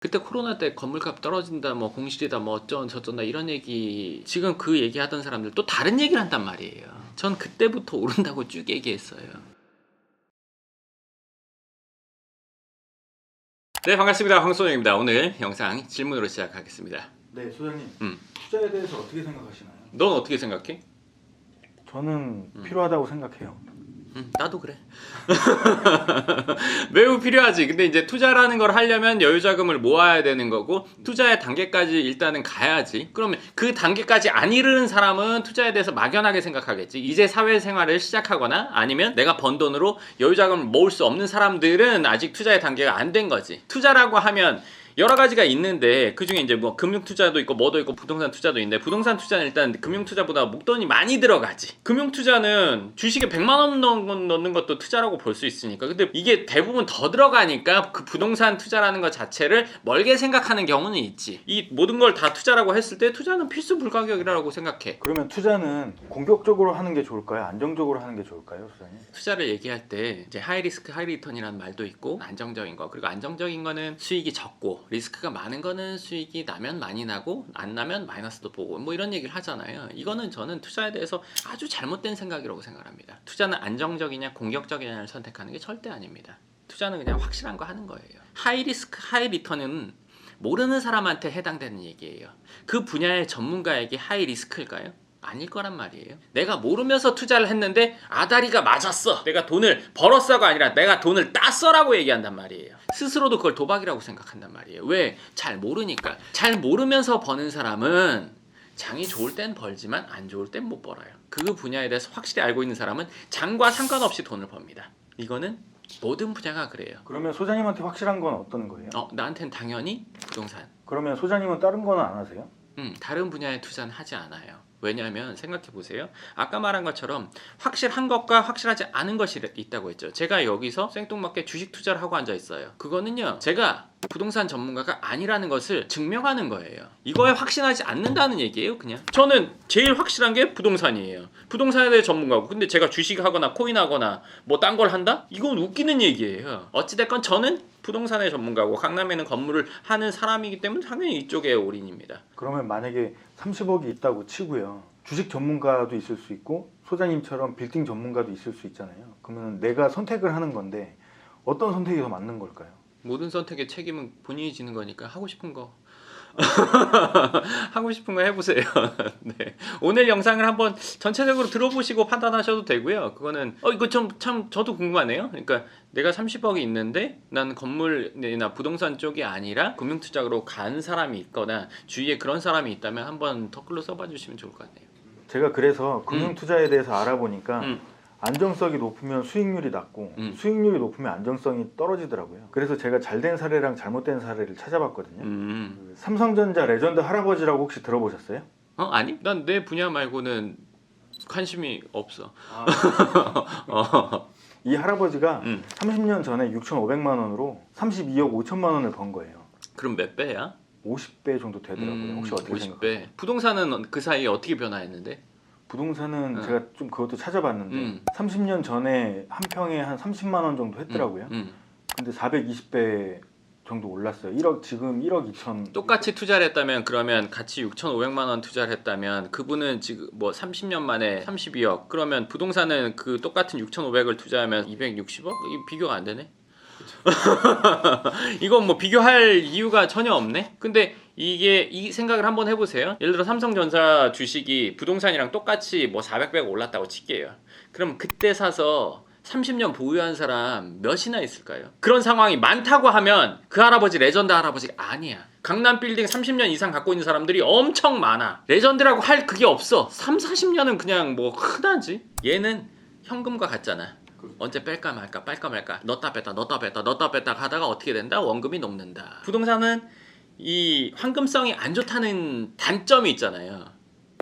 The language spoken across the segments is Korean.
그때 코로나 때 건물값 떨어진다, 뭐 공실이다, 뭐 어쩌다 저쩌다 이런 얘기, 지금 그 얘기하던 사람들 또 다른 얘기를 한단 말이에요. 전 그때부터 오른다고 쭉 얘기했어요. 네, 반갑습니다. 황소영입니다. 오늘 영상 질문으로 시작하겠습니다. 네, 소장님. 투자에 대해서 어떻게 생각하시나요? 넌 어떻게 생각해? 저는 필요하다고 생각해요. 나도 그래. 매우 필요하지. 근데 이제 투자라는 걸 하려면 여유자금을 모아야 되는 거고, 투자의 단계까지 일단은 가야지. 그러면 그 단계까지 안 이르는 사람은 투자에 대해서 막연하게 생각하겠지. 이제 사회생활을 시작하거나 아니면 내가 번 돈으로 여유자금을 모을 수 없는 사람들은 아직 투자의 단계가 안 된 거지. 투자라고 하면 여러 가지가 있는데, 그 중에 이제 뭐 금융 투자도 있고 뭐도 있고 부동산 투자도 있는데, 부동산 투자는 일단 금융 투자보다 목돈이 많이 들어가지. 금융 투자는 주식에 100만 원 넣는 것도 투자라고 볼 수 있으니까. 근데 이게 대부분 더 들어가니까 그 부동산 투자라는 것 자체를 멀게 생각하는 경우는 있지. 이 모든 걸 다 투자라고 했을 때 투자는 필수 불가결이라고 생각해. 그러면 투자는 공격적으로 하는 게 좋을까요? 안정적으로 하는 게 좋을까요, 소장님? 투자를 얘기할 때 이제 하이 리스크 하이 리턴이라는 말도 있고, 안정적인 거, 그리고 안정적인 거는 수익이 적고 리스크가 많은 거는 수익이 나면 많이 나고 안 나면 마이너스도 보고, 뭐 이런 얘기를 하잖아요. 이거는 저는 투자에 대해서 아주 잘못된 생각이라고 생각합니다. 투자는 안정적이냐 공격적이냐를 선택하는 게 절대 아닙니다. 투자는 그냥 확실한 거 하는 거예요. 하이 리스크 하이 리턴은 모르는 사람한테 해당되는 얘기예요. 그 분야의 전문가에게 하이 리스크일까요? 아닐 거란 말이에요. 내가 모르면서 투자를 했는데 아다리가 맞았어, 내가 돈을 벌었어가 아니라 내가 돈을 땄어라고 얘기한단 말이에요. 스스로도 그걸 도박이라고 생각한단 말이에요. 왜? 잘 모르니까. 잘 모르면서 버는 사람은 장이 좋을 땐 벌지만 안 좋을 땐 못 벌어요. 그 분야에 대해서 확실히 알고 있는 사람은 장과 상관없이 돈을 법니다. 이거는 모든 분야가 그래요. 그러면 소장님한테 확실한 건 어떤 거예요? 나한테는 당연히 부동산. 그러면 소장님은 다른 거는 안 하세요? 다른 분야의 투자는 하지 않아요. 왜냐하면 생각해보세요. 아까 말한 것처럼 확실한 것과 확실하지 않은 것이 있다고 했죠. 제가 여기서 생뚱맞게 주식 투자를 하고 앉아 있어요. 그거는요, 제가 부동산 전문가가 아니라는 것을 증명하는 거예요. 이거에 확신하지 않는다는 얘기예요. 그냥 저는 제일 확실한 게 부동산이에요. 부동산에 대해 전문가고, 근데 제가 주식하거나 코인하거나 뭐 딴 걸 한다? 이건 웃기는 얘기예요. 어찌됐건 저는 부동산의 전문가고 강남에는 건물을 하는 사람이기 때문에 당연히 이쪽에 올인입니다. 그러면 만약에 30억이 있다고 치고요. 주식 전문가도 있을 수 있고 소장님처럼 빌딩 전문가도 있을 수 있잖아요. 그러면 내가 선택을 하는 건데 어떤 선택이 더 맞는 걸까요? 모든 선택의 책임은 본인이 지는 거니까 하고 싶은 거 하고 싶은 거 해보세요. 네. 오늘 영상을 한번 전체적으로 들어보시고 판단하셔도 되고요. 그거는 이거 참 저도 궁금하네요. 그러니까 내가 30억이 있는데 나는 건물이나 부동산 쪽이 아니라 금융투자로 간 사람이 있거나 주위에 그런 사람이 있다면 한번 댓글로 써봐 주시면 좋을 것 같네요. 제가 그래서 금융 투자에 대해서 알아보니까 음. 안정성이 높으면 수익률이 낮고 수익률이 높으면 안정성이 떨어지더라고요. 그래서 제가 잘된 사례랑 잘못된 사례를 찾아봤거든요. 그 삼성전자 레전드 할아버지라고 혹시 들어보셨어요? 아니? 난 내 분야 말고는 관심이 없어. 이 할아버지가 30년 전에 6,500만 원으로 32억 5천만 원을 번 거예요. 그럼 몇 배야? 50배 정도 되더라고요. 혹시 어떻게 50배. 생각하세요? 부동산은 그 사이에 어떻게 변화했는데? 부동산은 제가 좀 그것도 찾아봤는데 30년 전에 한 평에 한 30만 원 정도 했더라고요. 근데 420배 정도 올랐어요. 지금 1억 2천. 똑같이 투자를 했다면, 그러면 같이 6,500만 원 투자를 했다면 그분은 지금 뭐 30년 만에 32억, 그러면 부동산은 그 똑같은 6,500을 투자하면 260억? 이 비교가 안 되네. 이건 뭐 비교할 이유가 전혀 없네. 근데 이게 이 생각을 한번 해보세요. 예를 들어 삼성전자 주식이 부동산이랑 똑같이 뭐 400배가 올랐다고 칠게요. 그럼 그때 사서 30년 보유한 사람 몇이나 있을까요? 그런 상황이 많다고 하면 그 할아버지 레전드 할아버지가 아니야. 강남 빌딩 30년 이상 갖고 있는 사람들이 엄청 많아. 레전드라고 할 그게 없어. 3, 40년은 그냥 뭐 흔하지. 얘는 현금과 같잖아. 언제 뺄까 말까 넣었다 뺐다 하다가 어떻게 된다? 원금이 녹는다. 부동산은 이 환금성이 안 좋다는 단점이 있잖아요.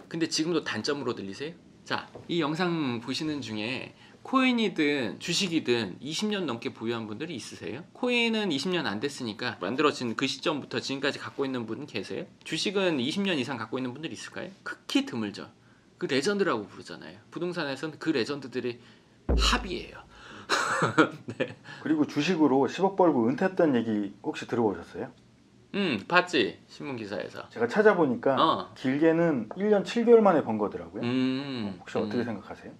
근데 지금도 단점으로 들리세요? 자, 이 영상 보시는 중에 코인이든 주식이든 20년 넘게 보유한 분들이 있으세요? 코인은 20년 안 됐으니까 만들어진 그 시점부터 지금까지 갖고 있는 분 계세요? 주식은 20년 이상 갖고 있는 분들이 있을까요? 극히 드물죠. 그 레전드라고 부르잖아요. 부동산에서는 그 레전드들이 합이에요. 네. 그리고 주식으로 10억 벌고 은퇴했다는 얘기 혹시 들어보셨어요? 봤지 신문 기사에서. 제가 찾아보니까 길게는 1년 7개월 만에 번 거더라고요. 혹시 어떻게 생각하세요?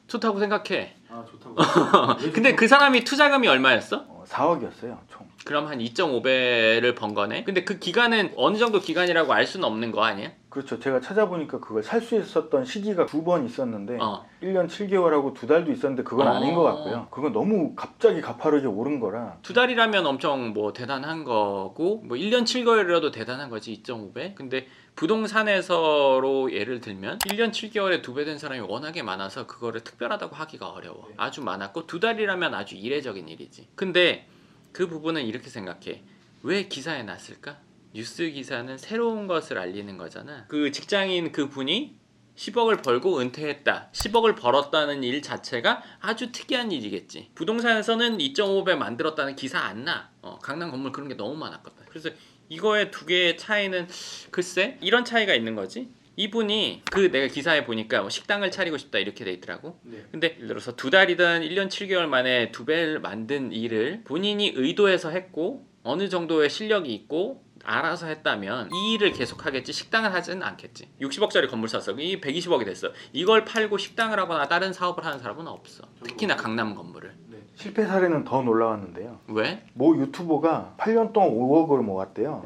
좋다고 생각해. 아 좋다고. 근데 그 사람이 투자금이 얼마였어? 4억이었어요 총. 그럼 한 2.5배를 번 거네. 근데 그 기간은 어느 정도 기간이라고 알 수는 없는 거 아니야? 그렇죠. 제가 찾아보니까 그걸 살 수 있었던 시기가 2번 있었는데 1년 7개월하고 2달도 있었는데 그건 아닌 것 같고요. 그건 너무 갑자기 가파르게 오른 거라. 2달이라면 엄청 뭐 대단한 거고 뭐 1년 7개월이라도 대단한 거지 2.5배. 근데 부동산에서로 예를 들면 1년 7개월에 2배 된 사람이 워낙에 많아서 그거를 특별하다고 하기가 어려워. 아주 많았고 2달이라면 아주 이례적인 일이지. 근데 그 부분은 이렇게 생각해. 왜 기사에 났을까? 뉴스 기사는 새로운 것을 알리는 거잖아. 그 직장인 그 분이 10억을 벌고 은퇴했다. 10억을 벌었다는 일 자체가 아주 특이한 일이겠지. 부동산에서는 2.5배 만들었다는 기사 안 나. 강남 건물 그런 게 너무 많았거든. 그래서 이거의 두 개의 차이는 글쎄 이런 차이가 있는 거지. 이분이 그 내가 기사에 보니까 뭐 식당을 차리고 싶다 이렇게 돼 있더라고. 근데 예를 들어서 2달이든 1년 7개월 만에 2배를 만든 일을 본인이 의도해서 했고 어느 정도의 실력이 있고 알아서 했다면 이 일을 계속하겠지 식당을 하지는 않겠지. 60억짜리 건물 샀어. 이 120억이 됐어. 이걸 팔고 식당을 하거나 다른 사업을 하는 사람은 없어. 특히나 강남 건물을. 실패 사례는 더 놀라웠는데요. 왜? 모 유튜버가 8년 동안 5억을 모았대요.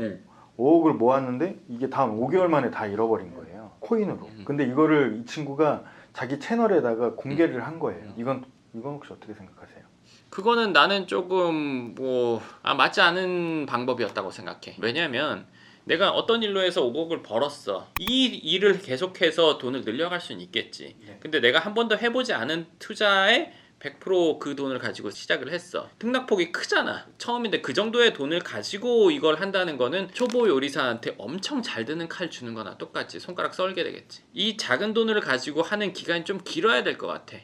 5억을 모았는데 이게 다음 5개월 만에 다 잃어버린 거예요. 코인으로. 근데 이거를 이 친구가 자기 채널에다가 공개를 한 거예요. 이건 혹시 어떻게 생각하세요? 그거는 나는 조금 맞지 않은 방법이었다고 생각해. 왜냐면 내가 어떤 일로 해서 5억을 벌었어. 이 일을 계속해서 돈을 늘려갈 수는 있겠지. 근데 내가 한 번도 해보지 않은 투자에 100% 그 돈을 가지고 시작을 했어. 등락폭이 크잖아. 처음인데 그 정도의 돈을 가지고 이걸 한다는 거는 초보 요리사한테 엄청 잘 드는 칼 주는 거나 똑같지. 손가락 썰게 되겠지. 이 작은 돈을 가지고 하는 기간이 좀 길어야 될 것 같아.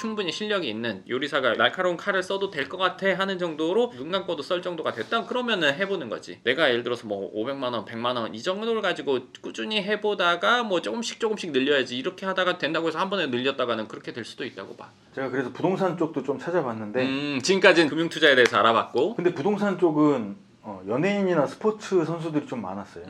충분히 실력이 있는 요리사가 날카로운 칼을 써도 될 것 같아 하는 정도로 눈 감고도 썰 정도가 됐다 그러면은 해보는 거지. 내가 예를 들어서 뭐 500만원 100만원 이 정도를 가지고 꾸준히 해보다가 뭐 조금씩 늘려야지 이렇게 하다가 된다고 해서 한 번에 늘렸다가는 그렇게 될 수도 있다고 봐. 제가 그래서 부동산 쪽도 좀 찾아봤는데 지금까지는 금융투자에 대해서 알아봤고 근데 부동산 쪽은 연예인이나 스포츠 선수들이 좀 많았어요.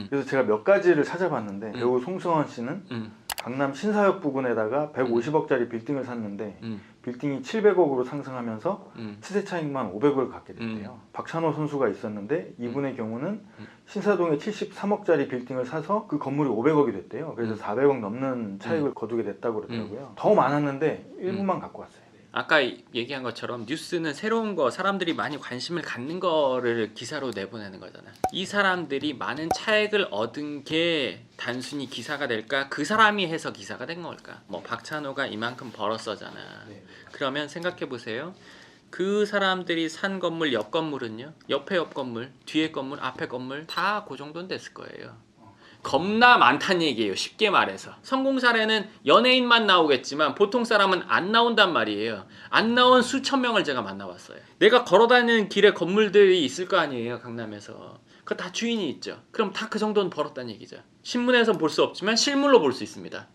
그래서 제가 몇 가지를 찾아봤는데 배우 송승헌 씨는 강남 신사역 부근에다가 150억짜리 빌딩을 샀는데 빌딩이 700억으로 상승하면서 시세 차익만 500억을 갖게 됐대요. 박찬호 선수가 있었는데 이분의 경우는 신사동에 73억짜리 빌딩을 사서 그 건물이 500억이 됐대요. 그래서 400억 넘는 차익을 거두게 됐다고 그러더라고요. 더 많았는데 일부만 갖고 왔어요. 아까 얘기한 것처럼 뉴스는 새로운 거 사람들이 많이 관심을 갖는 거를 기사로 내보내는 거잖아. 이 사람들이 많은 차익을 얻은 게 단순히 기사가 될까? 그 사람이 해서 기사가 된 걸까? 뭐 박찬호가 이만큼 벌었어잖아. 그러면 생각해 보세요. 그 사람들이 산 건물 옆 건물은요? 옆에 옆 건물, 뒤에 건물, 앞에 건물 다 그 정도는 됐을 거예요. 겁나 많다는 얘기예요. 쉽게 말해서. 성공 사례는 연예인만 나오겠지만 보통 사람은 안 나온단 말이에요. 안 나온 수천 명을 제가 만나봤어요. 내가 걸어다니는 길에 건물들이 있을 거 아니에요. 강남에서. 그거 다 주인이 있죠. 그럼 다 그 정도는 벌었다는 얘기죠. 신문에서 볼 수 없지만 실물로 볼 수 있습니다.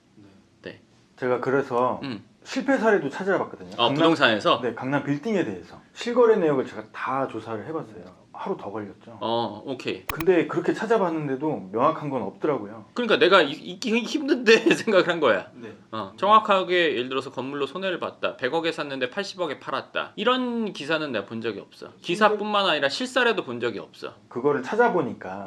네. 제가 그래서 실패 사례도 찾아봤거든요. 부동산에서? 네, 강남 빌딩에 대해서 실거래 내역을 제가 다 조사를 해봤어요. 하루 더 걸렸죠. 오케이. 근데 그렇게 찾아봤는데도 명확한 건 없더라고요. 그러니까 내가 있기 힘든데 생각을 한 거야. 네. 정확하게 예를 들어서 건물로 손해를 봤다. 100억에 샀는데 80억에 팔았다. 이런 기사는 내가 본 적이 없어. 기사뿐만 아니라 실사례도 본 적이 없어. 그거를 찾아보니까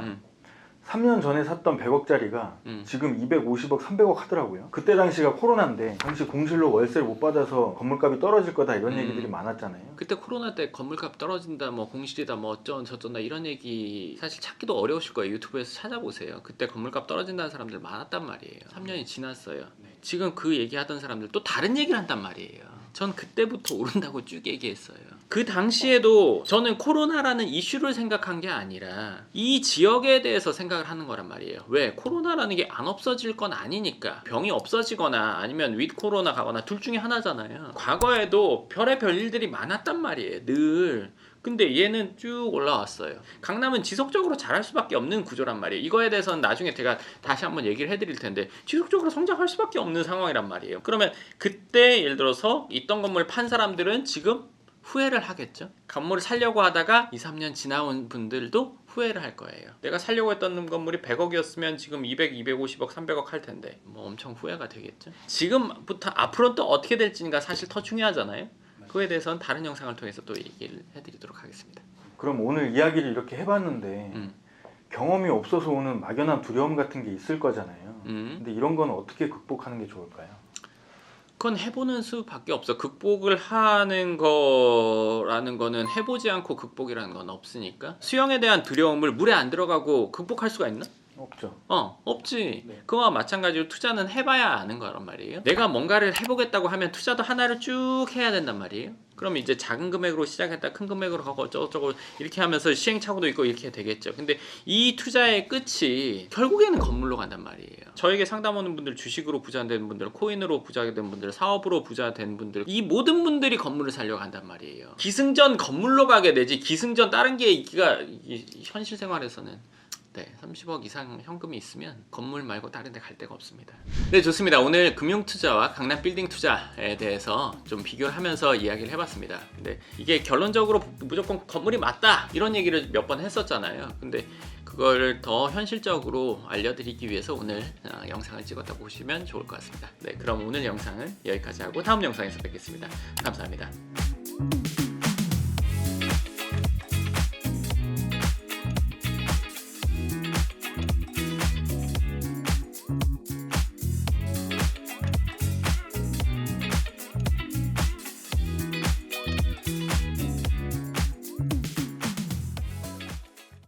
3년 전에 샀던 100억짜리가 지금 250억, 300억 하더라고요. 그때 당시가 코로나인데 당시 공실로 월세를 못 받아서 건물값이 떨어질 거다 이런 얘기들이 많았잖아요. 그때 코로나 때 건물값 떨어진다, 뭐 공실이다, 뭐 어쩐 저쩐다 이런 얘기 사실 찾기도 어려우실 거예요. 유튜브에서 찾아보세요. 그때 건물값 떨어진다는 사람들 많았단 말이에요. 3년이 지났어요. 지금 그 얘기하던 사람들 또 다른 얘기를 한단 말이에요. 전 그때부터 오른다고 쭉 얘기했어요. 그 당시에도 저는 코로나라는 이슈를 생각한 게 아니라 이 지역에 대해서 생각을 하는 거란 말이에요. 왜? 코로나라는 게 안 없어질 건 아니니까. 병이 없어지거나 아니면 윗 코로나 가거나 둘 중에 하나잖아요. 과거에도 별의별 일들이 많았단 말이에요. 늘. 근데 얘는 쭉 올라왔어요. 강남은 지속적으로 잘할 수밖에 없는 구조란 말이에요. 이거에 대해서는 나중에 제가 다시 한번 얘기를 해드릴 텐데 지속적으로 성장할 수밖에 없는 상황이란 말이에요. 그러면 그때 예를 들어서 있던 건물 판 사람들은 지금 후회를 하겠죠. 건물을 살려고 하다가 2, 3년 지나온 분들도 후회를 할 거예요. 내가 살려고 했던 건물이 100억이었으면 지금 200, 250억, 300억 할 텐데 뭐 엄청 후회가 되겠죠. 지금부터 앞으로는 또 어떻게 될지가 사실 더 중요하잖아요. 그거에 대해서는 다른 영상을 통해서 또 얘기를 해드리도록 하겠습니다. 그럼 오늘 이야기를 이렇게 해봤는데 경험이 없어서 오는 막연한 두려움 같은 게 있을 거잖아요. 근데 이런 건 어떻게 극복하는 게 좋을까요? 그건 해보는 수밖에 없어. 극복을 하는 거라는 거는 해보지 않고 극복이라는 건 없으니까. 수영에 대한 두려움을 물에 안 들어가고 극복할 수가 있나? 없죠. 없지. 네. 그거와 마찬가지로 투자는 해봐야 아는 거란 말이에요. 내가 뭔가를 해보겠다고 하면 투자도 하나를 쭉 해야 된단 말이에요. 그럼 이제 작은 금액으로 시작했다 큰 금액으로 가고 어쩌고저쩌고 이렇게 하면서 시행착오도 있고 이렇게 되겠죠. 근데 이 투자의 끝이 결국에는 건물로 간단 말이에요. 저에게 상담 오는 분들, 주식으로 부자 된 분들, 코인으로 부자 된 분들, 사업으로 부자 된 분들, 이 모든 분들이 건물을 살려고 한단 말이에요. 기승전 건물로 가게 되지 기승전 다른 게 있기가 현실 생활에서는 30억 이상 현금이 있으면 건물 말고 다른 데 갈 데가 없습니다. 네, 좋습니다. 오늘 금융투자와 강남 빌딩 투자에 대해서 좀 비교를 하면서 이야기를 해봤습니다. 근데 이게 결론적으로 무조건 건물이 맞다 이런 얘기를 몇 번 했었잖아요. 근데 그걸 더 현실적으로 알려드리기 위해서 오늘 영상을 찍었다고 보시면 좋을 것 같습니다. 네, 그럼 오늘 영상은 여기까지 하고 다음 영상에서 뵙겠습니다. 감사합니다.